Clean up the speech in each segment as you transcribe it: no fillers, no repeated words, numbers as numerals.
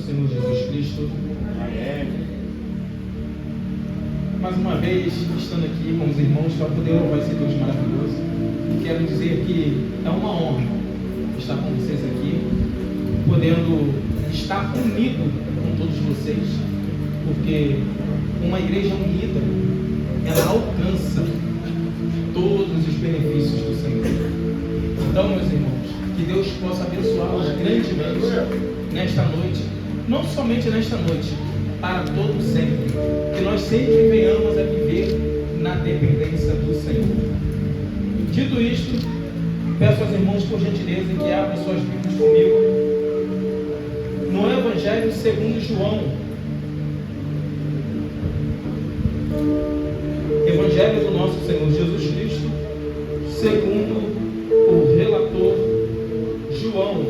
Senhor Jesus Cristo. Mais uma vez, estando aqui com os irmãos para poder louvar esse Deus maravilhoso, quero dizer que é uma honra estar com vocês aqui, podendo estar unido com todos vocês, porque uma igreja unida, ela alcança todos os benefícios do Senhor. Então, meus irmãos, que Deus possa abençoá-los grandemente nesta noite, não somente nesta noite, para todo sempre, que nós sempre venhamos a viver na dependência do Senhor. Dito isto, peço aos irmãos, por gentileza, que abram suas Bíblias comigo no Evangelho segundo João. Evangelho do nosso Senhor Jesus Cristo, segundo o relator João,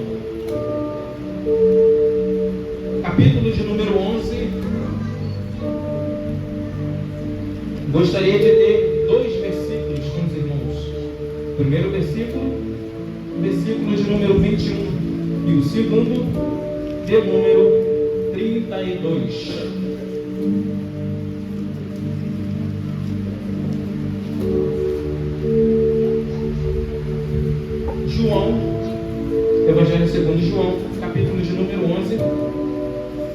capítulo de número 11. Gostaria de ler 2 versículos com os irmãos. O primeiro versículo, versículo de número 21, e o segundo, de número 32. João, Evangelho segundo João, capítulo de número 11,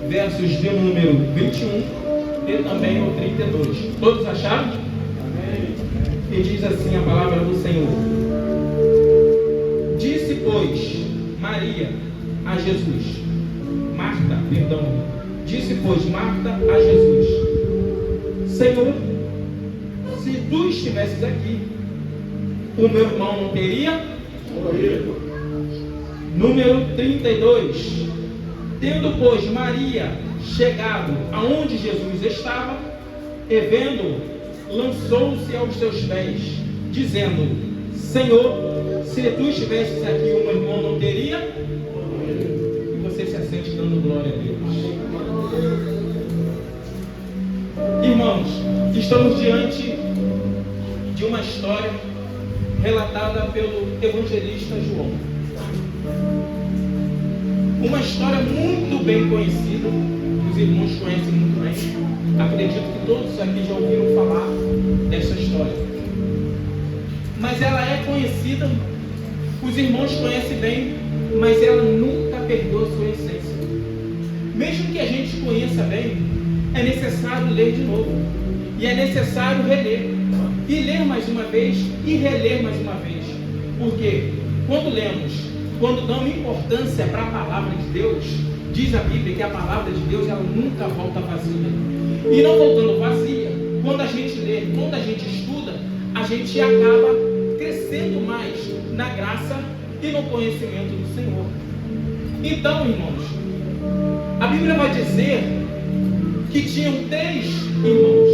versos de número 21 e também o 32. Todos acharam? Amém. E diz assim a palavra do Senhor: Disse, pois, Maria a Jesus, disse, pois, Marta a Jesus: Senhor, se tu estivesses aqui, o meu irmão não teria morrido. Número 32. Tendo, pois, Maria chegado aonde Jesus estava, e vendo, lançou-se aos seus pés, dizendo: Senhor, se tu estivesses aqui, o meu irmão não teria morrido. E você se assente dando glória a Deus. Irmãos, estamos diante de uma história relatada pelo evangelista João. Uma história muito bem conhecida, os irmãos conhecem muito bem. Acredito que todos aqui já ouviram falar dessa história. Mas ela é conhecida, os irmãos conhecem bem, mas ela nunca perdeu a sua essência. Mesmo que a gente conheça bem, é necessário ler de novo. E é necessário reler. E ler mais uma vez e reler mais uma vez. Porque quando lemos, quando damos importância para a palavra de Deus, diz a Bíblia que a palavra de Deus ela nunca volta vazia. E não voltando vazia, quando a gente lê, quando a gente estuda, a gente acaba crescendo mais na graça e no conhecimento do Senhor. Então, irmãos, a Bíblia vai dizer que tinham 3 irmãos,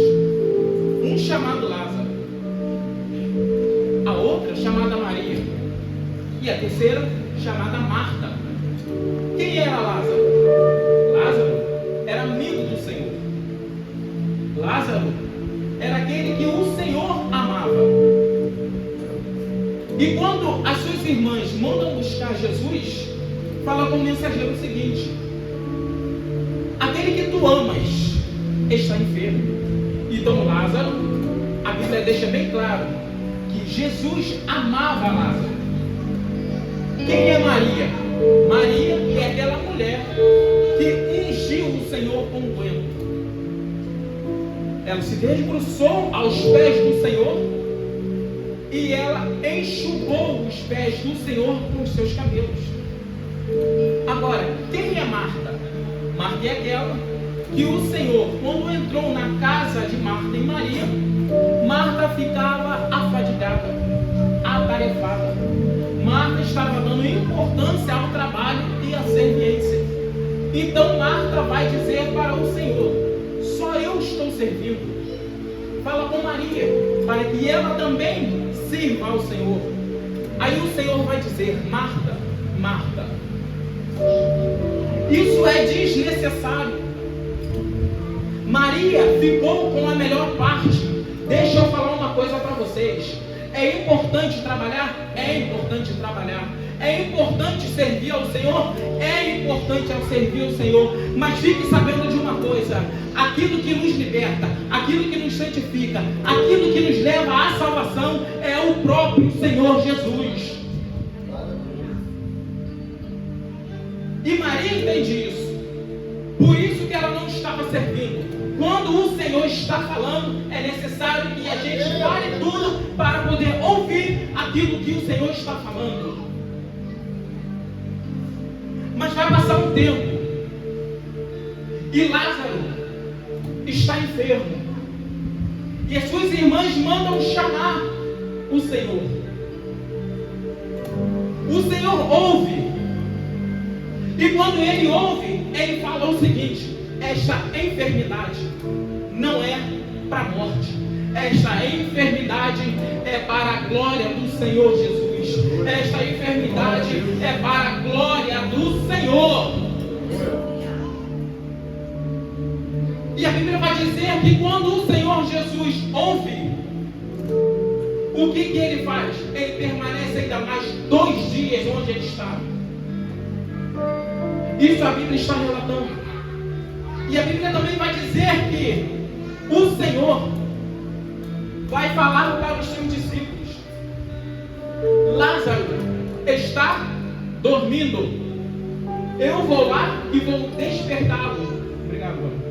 um chamado Lázaro, a outra chamada Maria e a terceira chamada Marta. Quem era Lázaro? Lázaro era amigo do Senhor. Lázaro era aquele que o Senhor amava. E quando as suas irmãs mandam buscar Jesus, fala com o mensageiro o seguinte: aquele que tu amas está enfermo. Então Lázaro, a Bíblia deixa bem claro que Jesus amava Lázaro. Quem é Maria? Maria é aquela mulher que ungiu o Senhor com o ungüento. Ela se debruçou aos pés do Senhor e ela enxugou os pés do Senhor com os seus cabelos. Agora, quem é Marta? Marta é aquela que o Senhor, quando entrou na casa de Marta e Maria, Marta ficava afadigada, atarefada. Marta estava dando importância ao trabalho e à serviência. Então Marta vai dizer para o Senhor: só eu estou servindo. Fala com Maria, para que ela também sirva ao Senhor. Aí o Senhor vai dizer: Marta, Marta, isso é desnecessário. Maria ficou com a melhor parte. Deixa eu falar uma coisa para vocês. É importante trabalhar? É importante trabalhar. É importante servir ao Senhor? É importante ao servir ao Senhor. Mas fique sabendo de uma coisa: aquilo que nos liberta, aquilo que nos santifica, aquilo que nos leva à salvação é o próprio Senhor Jesus. E Maria entende isso. Por isso que ela não estava servindo. Quando o Senhor está falando, é necessário que a gente pare tudo para poder ouvir aquilo que o Senhor está falando. Mas vai passar um tempo e Lázaro está enfermo, e as suas irmãs mandam chamar o Senhor. O Senhor ouve, e quando ele ouve, ele fala o seguinte: esta enfermidade não é para a morte, esta enfermidade é para a glória do Senhor Jesus. Esta enfermidade é para a glória do Senhor. E a Bíblia vai dizer que quando o Senhor Jesus ouve, o que ele faz? Ele permanece ainda mais 2 dias onde ele está. Isso a Bíblia está relatando. E a Bíblia também vai dizer que o Senhor vai falar para os seus discípulos: Lázaro está dormindo. Eu vou lá e vou despertá-lo. Obrigado, mano.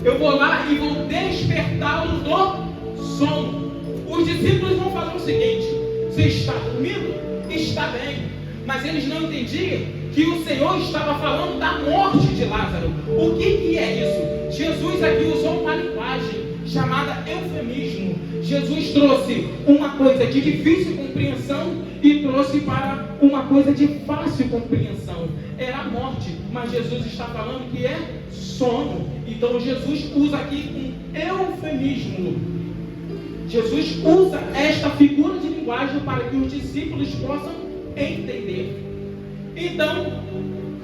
Eu vou lá e vou despertá-lo do sono. Os discípulos vão falar o seguinte: você está dormindo? Está bem. Mas eles não entendiam que o Senhor estava falando da morte de Lázaro. O que é isso? Jesus aqui usou uma linguagem chamada eufemismo. Jesus trouxe uma coisa de difícil compreensão e trouxe para uma coisa de fácil compreensão. Era a morte, mas Jesus está falando que é sono. Então Jesus usa aqui um eufemismo. Jesus usa esta figura de linguagem para que os discípulos possam entender. Então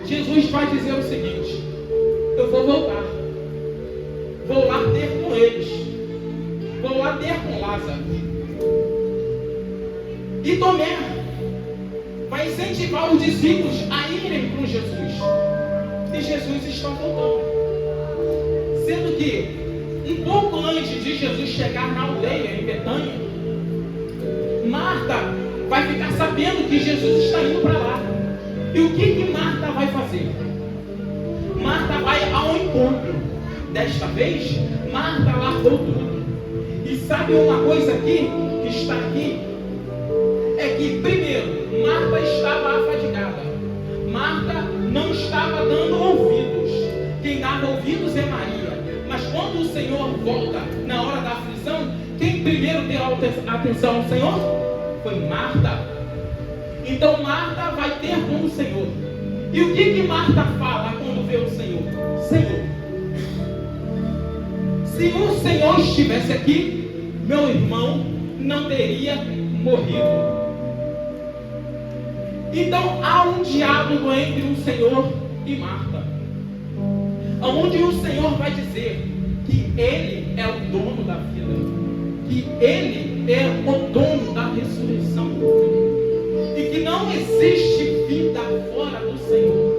Jesus vai dizer o seguinte: eu vou voltar, vou lá ter com eles, vou lá ter com Lázaro. E Tomé vai incentivar os discípulos a irem com Jesus. E Jesus está voltando. Sendo que, um pouco antes de Jesus chegar na aldeia, em Betânia, Marta vai ficar sabendo que Jesus está indo para lá. E o que Marta vai fazer? Marta vai ao encontro. Desta vez, Marta largou tudo. E sabe uma coisa aqui, que está aqui? É que, primeiro, Marta estava afadigada. Marta não estava dando ouvidos. Quem dava ouvidos é Maria. Mas quando o Senhor volta na hora da aflição, quem primeiro deu atenção ao Senhor? Foi Marta. Então Marta vai ter com o Senhor. E o que Marta fala quando vê o Senhor? Senhor, se o Senhor estivesse aqui, meu irmão não teria morrido. Então há um diálogo entre o Senhor e Marta, onde o Senhor vai dizer que Ele é o dono da vida, que Ele é o dono da ressurreição, e que não existe vida fora do Senhor.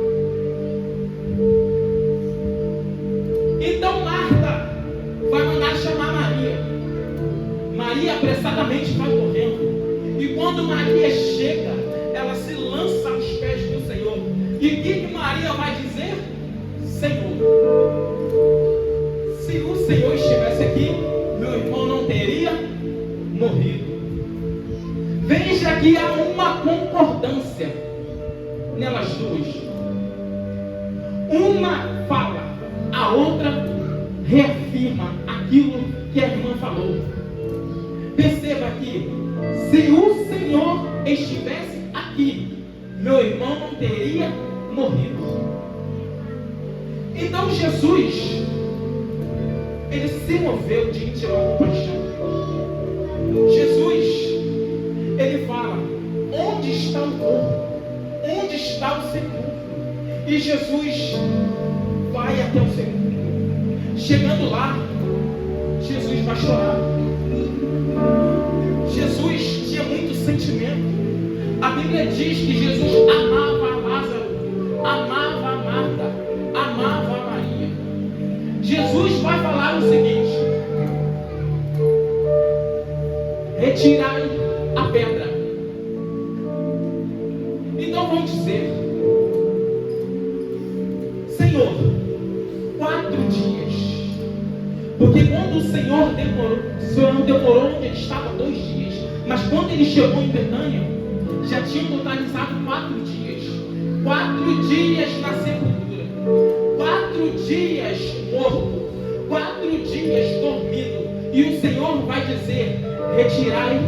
Então Marta vai mandar chamar Maria. Maria apressadamente vai correndo, e quando Maria chega, ela se lança aos pés do Senhor. E o que Maria vai dizer? Senhor, se o Senhor estivesse aqui, meu irmão não teria morrido. Veja que há uma concordância nelas duas. Uma fala, a outra reafirma aquilo que a irmã falou. Perceba que, se o Senhor estivesse aqui, meu irmão não teria morrido. Então Jesus, ele se moveu de íntima compaixão. Jesus, ele fala: onde está o corpo? Onde está o sepulcro? E Jesus vai até o sepulcro. Chegando lá, Jesus vai chorar. Jesus tinha muito sentimento. A Bíblia diz que Jesus amava Lázaro, amava a Marta, amava a Maria. Jesus vai falar o seguinte: retirai a pedra. Então vão dizer: Senhor, 4 dias. Porque quando o Senhor não demorou onde ele estava 2 dias, mas quando ele chegou em Betânia, já tinham totalizado 4 dias. 4 dias na sepultura, 4 dias morto, 4 dias dormindo. E o Senhor vai dizer: retirai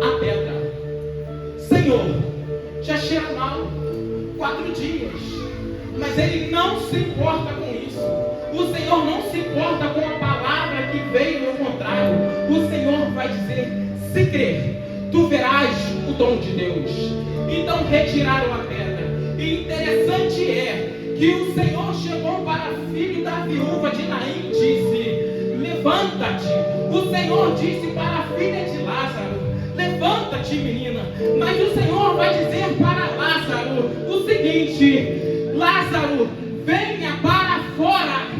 a pedra. Senhor, já cheira mal, 4 dias, mas Ele não se importa com isso. O Senhor não se importa com a palavra que veio ao contrário. O Senhor vai dizer: se crer, tu verás o dom de Deus. Então retiraram a pedra. E interessante é que o Senhor chegou para a filha da viúva de Naim e disse: levanta-te. O Senhor disse para a filha de Lázaro: levanta-te, menina. Mas o Senhor vai dizer para Lázaro o seguinte: Lázaro, venha para fora.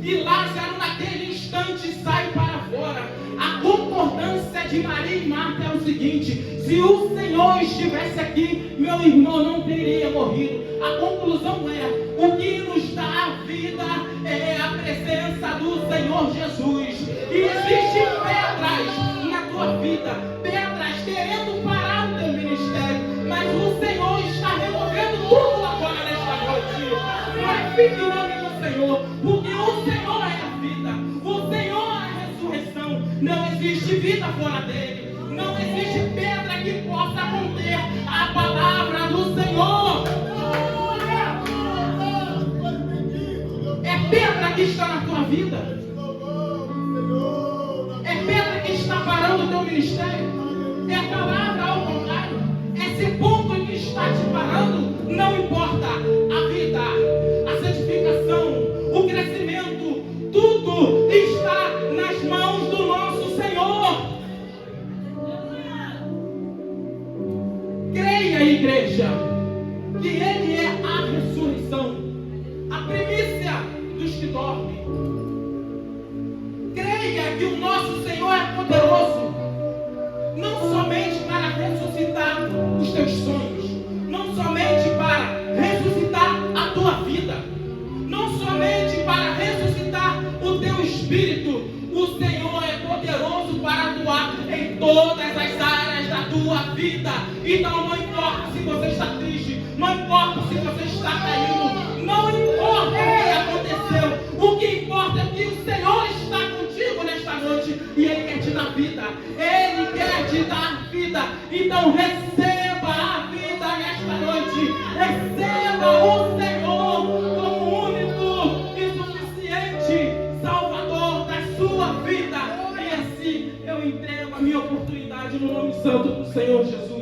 E Lázaro naquele instante sai para fora. A concordância de Maria e Marta é o seguinte: se o Senhor estivesse aqui, meu irmão não teria morrido. A conclusão é: o que nos dá a vida é a presença do Senhor Jesus. E existem pedras na tua vida, pedras querendo parar o teu ministério, mas o Senhor está removendo tudo agora nesta noite. Glorifique o nome do Senhor, porque o Senhor é a vida, o Senhor é a ressurreição. Não existe vida fora dele, não existe pedra que possa conter a palavra do Senhor. É pedra que está na tua vida, é pedra que está parando o teu ministério, é a palavra ao contrário, esse ponto que está te parando. Não importa a vida, a santificação, o crescimento, tudo está nas mãos do nosso Senhor. Creia, igreja, que Ele é a ressurreição, a primícia dos que dormem. Creia que o nosso Senhor é poderoso, não somente para ressuscitar os teus sonhos, não somente para ressuscitar a tua vida, não somente para ressuscitar o teu espírito. O Senhor é poderoso para atuar em todas as áreas da tua vida. Então não importa se você está triste, não importa se você está caindo, não importa o que aconteceu. O que importa é que o Senhor está contigo nesta noite e Ele quer te dar vida. Ele quer te dar vida. Então receba a vida nesta noite. Receba o Senhor como único e suficiente Salvador da sua vida. E assim eu entrego a minha oportunidade no nome santo do Senhor Jesus.